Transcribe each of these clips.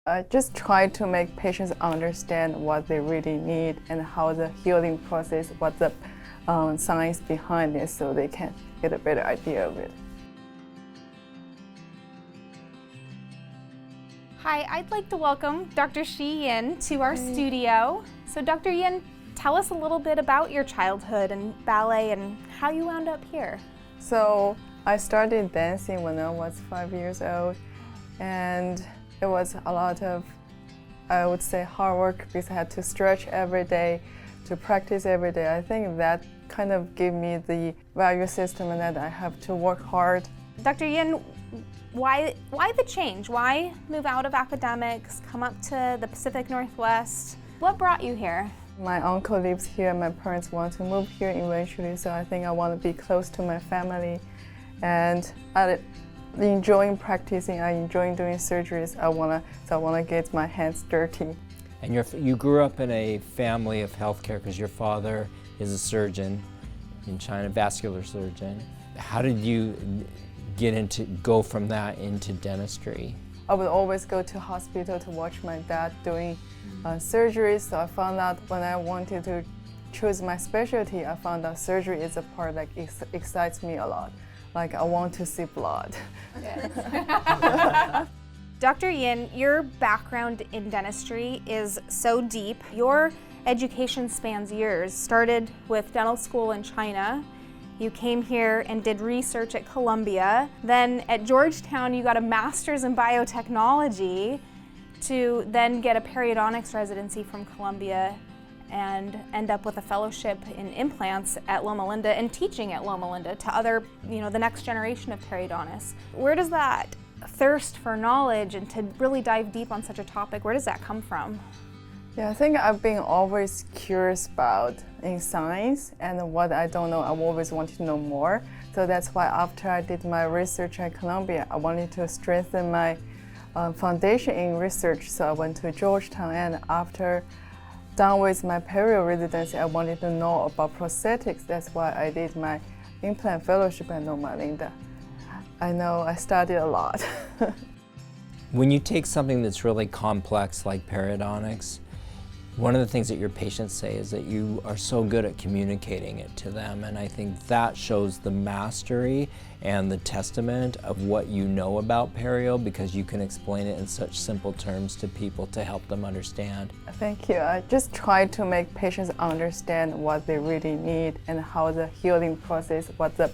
I just try to make patients understand what they really need and how the healing process, what the science behind it, so they can get a better idea of it. Hi, I'd like to welcome Dr. Shi Yin to our studio. So Dr. Yin, tell us a little bit about your childhood and ballet and how you wound up here. So I started dancing when I was 5 years old, and it was a lot of, I would say, hard work because I had to stretch every day, to practice every day. I think that kind of gave me the value system and that I have to work hard. Dr. Yin, why the change? Why move out of academics, come up to the Pacific Northwest? What brought you here? My uncle lives here, my parents want to move here eventually, so I think I want to be close to my family. And I enjoying practicing, I enjoy doing surgeries, I want to get my hands dirty. And you grew up in a family of healthcare because your father is a surgeon in China, vascular surgeon. How did you go from that into dentistry? I would always go to hospital to watch my dad doing surgeries, so I found out when I wanted to choose my specialty, I found out surgery is a part that excites me a lot. Like, I want to see blood. Yes. Dr. Yin, your background in dentistry is so deep. Your education spans years. Started with dental school in China. You came here and did research at Columbia. Then at Georgetown, you got a master's in biotechnology to then get a periodontics residency from Columbia and end up with a fellowship in implants at Loma Linda and teaching at Loma Linda to other, the next generation of periodontists. Where does that thirst for knowledge and to really dive deep on such a topic, where does that come from? Yeah, I think I've been always curious about in science, and what I don't know, I always wanted to know more. So that's why after I did my research at Columbia, I wanted to strengthen my foundation in research. So I went to Georgetown, and after done with my perio residency, I wanted to know about prosthetics. That's why I did my implant fellowship at Loma Linda. I know I studied a lot. When you take something that's really complex like periodontics, one of the things that your patients say is that you are so good at communicating it to them, and I think that shows the mastery and the testament of what you know about perio, because you can explain it in such simple terms to people to help them understand. Thank you. I just try to make patients understand what they really need and how the healing process, what the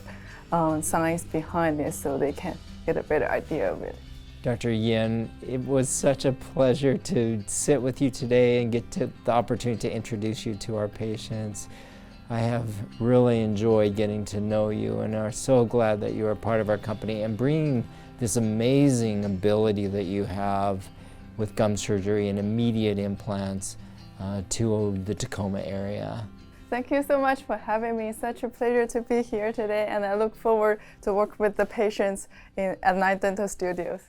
science behind it, so they can get a better idea of it. Dr. Yin, it was such a pleasure to sit with you today and get the opportunity to introduce you to our patients. I have really enjoyed getting to know you and are so glad that you are part of our company and bringing this amazing ability that you have with gum surgery and immediate implants to the Tacoma area. Thank you so much for having me. It's such a pleasure to be here today, and I look forward to work with the patients at Knight Dental Studios.